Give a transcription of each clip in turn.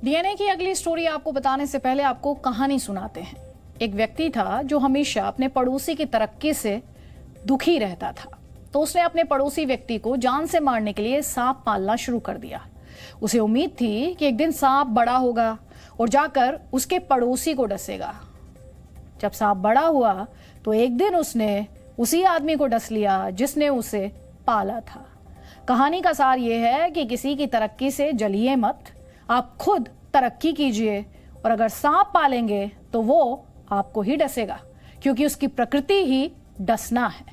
DNA की अगली story आपको बताने से पहले आपको कहानी सुनाते हैं। एक व्यक्ति था जो हमेशा अपने पड़ोसी की तरक्की से दुखी रहता था, तो उसने अपने पड़ोसी व्यक्ति को जान से मारने के लिए सांप पालना शुरू कर दिया। उसे उम्मीद थी कि एक दिन सांप बड़ा होगा और जाकर उसके पड़ोसी को डसेगा। जब सांप बड़ा हुआ तो एक दिन उसने उसी आदमी को डस लिया जिसने उसे पाला था। कहानी का सार यह है कि किसी की तरक्की से जलिए मत, आप खुद तरक्की कीजिए, और अगर सांप पालेंगे तो वो आपको ही डसेगा, क्योंकि उसकी प्रकृति ही डसना है।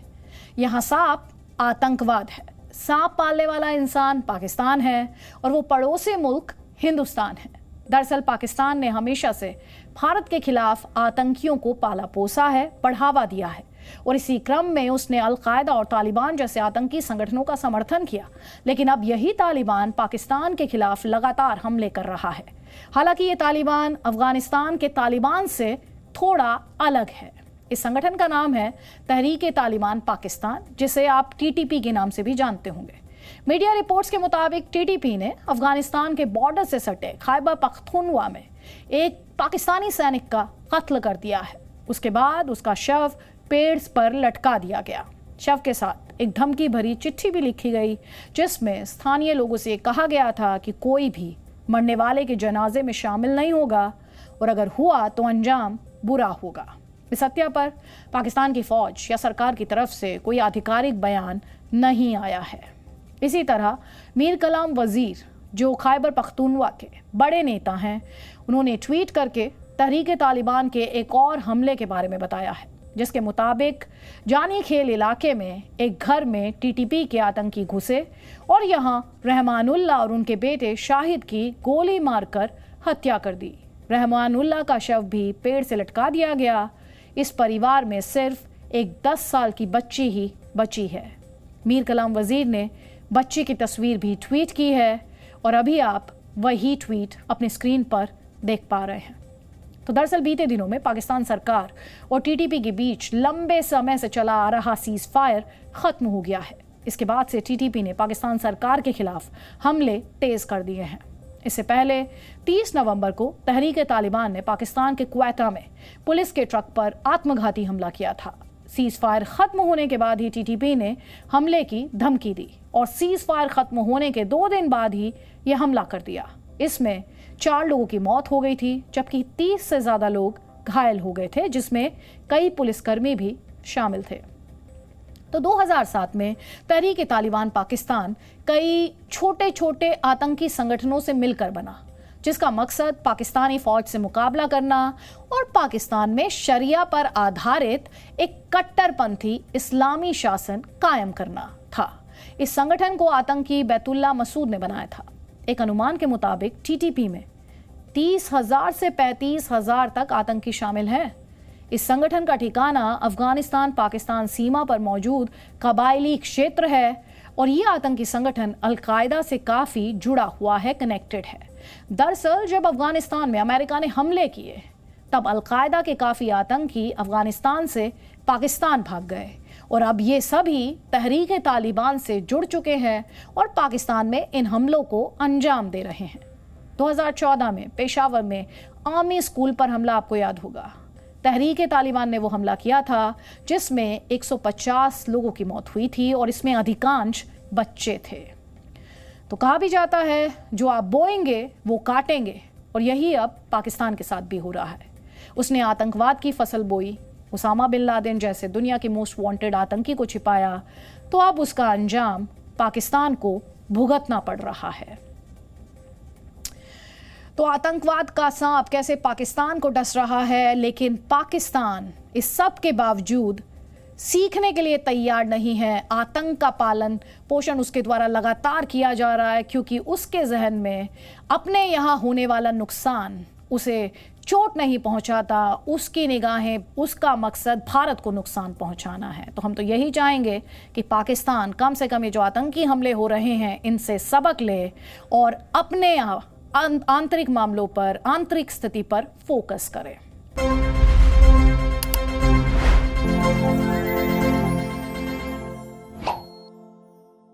यहाँ सांप आतंकवाद है। सांप पालने वाला इंसान पाकिस्तान है और वो पड़ोसी मुल्क हिंदुस्तान है। दरअसल पाकिस्तान ने हमेशा से भारत के खिलाफ आतंकियों को पाला पोसा है, बढ़ावा दिया है, और इसी क्रम में उसने अल-कायदा और तालिबान जैसे आतंकी संगठनों का समर्थन किया। लेकिन अब यही तालिबान पाकिस्तान के खिलाफ लगातार हमले कर रहा है। हालांकि ये तालिबान अफगानिस्तान के तालिबान से थोड़ा अलग है। इस संगठन का नाम है तहरीक-ए-तालिबान पाकिस्तान, जिसे आप टीटीपी के नाम से भी जानते होंगे। मीडिया रिपोर्ट्स के मुताबिक टीटीपी ने अफगानिस्तान के बॉर्डर से सटे खैबर पख्तूनख्वा में एक पाकिस्तानी सैनिक का कत्ल कर दिया है। उसके बाद उसका शव पेड़ पर लटका दिया गया। शव के साथ एक धमकी भरी चिट्ठी भी लिखी गई, जिसमें स्थानीय लोगों से कहा गया था कि कोई भी मरने वाले के जनाजे में शामिल नहीं होगा, और अगर हुआ तो अंजाम बुरा होगा। इस हत्या पर पाकिस्तान की फौज या सरकार की तरफ से कोई आधिकारिक बयान नहीं आया है। इसी तरह मीर कलाम वजीर, जो खैबर पख्तूनख्वा के बड़े नेता हैं, उन्होंने ट्वीट करके तहरीक-ए-तालिबान के एक और हमले के बारे में बताया है, जिसके मुताबिक जानी खेल इलाके में एक घर में टीटीपी के आतंकी घुसे और यहां रहमानुल्लाह और उनके बेटे शाहिद की गोली मारकर हत्या कर दी। रहमानुल्लाह का शव भी पेड़ से लटका दिया गया। इस परिवार में सिर्फ एक 10 साल की बच्ची ही बची है। मीर कलाम वजीर ने बच्ची की तस्वीर भी ट्वीट की है, और अभी आप वही ट्वीट अपनी स्क्रीन पर देख पा रहे हैं। तो दरअसल बीते दिनों में पाकिस्तान सरकार और टीटीपी के बीच लंबे समय से चला आ रहा सीज फायर खत्म हो गया है। इसके बाद से टीटीपी ने पाकिस्तान सरकार के खिलाफ हमले तेज कर दिए हैं। इससे पहले 30 नवंबर को तहरीक-ए-तालिबान ने पाकिस्तान के क्वेटा में पुलिस के ट्रक पर आत्मघाती हमला किया था। सीज फायर खत्म होने के बाद ही टीटीपी ने हमले की धमकी दी, और सीज फायर खत्म होने के 2 दिन बाद ही यह हमला कर दिया। इसमें 4 लोगों की मौत हो गई थी, जबकि 30 से ज्यादा लोग घायल हो गए थे, जिसमें कई पुलिसकर्मी भी शामिल थे। तो 2007 में तहरीक-ए-तालिबान पाकिस्तान कई छोटे छोटे आतंकी संगठनों से मिलकर बना, जिसका मकसद पाकिस्तानी फौज से मुकाबला करना और पाकिस्तान में शरिया पर आधारित एक कट्टरपंथी इस्लामी शासन कायम करना था। इस संगठन को आतंकी बैतुल्लाह मसूद ने बनाया था। एक अनुमान के मुताबिक टीटीपी में 30,000 से 35,000 तक आतंकी शामिल हैं। इस संगठन का ठिकाना अफगानिस्तान पाकिस्तान सीमा पर मौजूद कबायली क्षेत्र है, और ये आतंकी संगठन अल-कायदा से काफी जुड़ा हुआ है, कनेक्टेड है। दरअसल जब अफगानिस्तान में अमेरिका ने हमले किए, तब अल-कायदा के काफी आतंकी अफगानिस्तान से पाकिस्तान भाग गए, और अब ये सभी तहरीक-ए-तालिबान से जुड़ चुके हैं और पाकिस्तान में इन हमलों को अंजाम दे रहे हैं। 2014 में पेशावर में आर्मी स्कूल पर हमला आपको याद होगा। तहरीक-ए-तालिबान ने वो हमला किया था जिसमें 150 लोगों की मौत हुई थी, और इसमें अधिकांश बच्चे थे। तो कहा भी जाता है जो आप बोएंगे वो काटेंगे, और यही अब पाकिस्तान के साथ भी हो रहा है। उसने आतंकवाद की फसल बोई, उसामा बिन लादेन जैसे दुनिया के मोस्ट वांटेड आतंकी को छिपाया, तो अब उसका अंजाम पाकिस्तान को भुगतना पड़ रहा है। तो आतंकवाद का सांप कैसे पाकिस्तान को डस रहा है, लेकिन पाकिस्तान इस सब के बावजूद सीखने के लिए तैयार नहीं है। आतंक का पालन पोषण उसके द्वारा लगातार किया जा रहा है, क्योंकि उसके जहन में अपने यहाँ होने वाला नुकसान उसे चोट नहीं पहुंचाता। उसकी निगाहें, उसका मकसद भारत को नुकसान पहुंचाना है। तो हम तो यही चाहेंगे कि पाकिस्तान कम से कम ये जो आतंकी हमले हो रहे हैं इनसे सबक ले और अपने आंतरिक मामलों पर, आंतरिक स्थिति पर फोकस करे।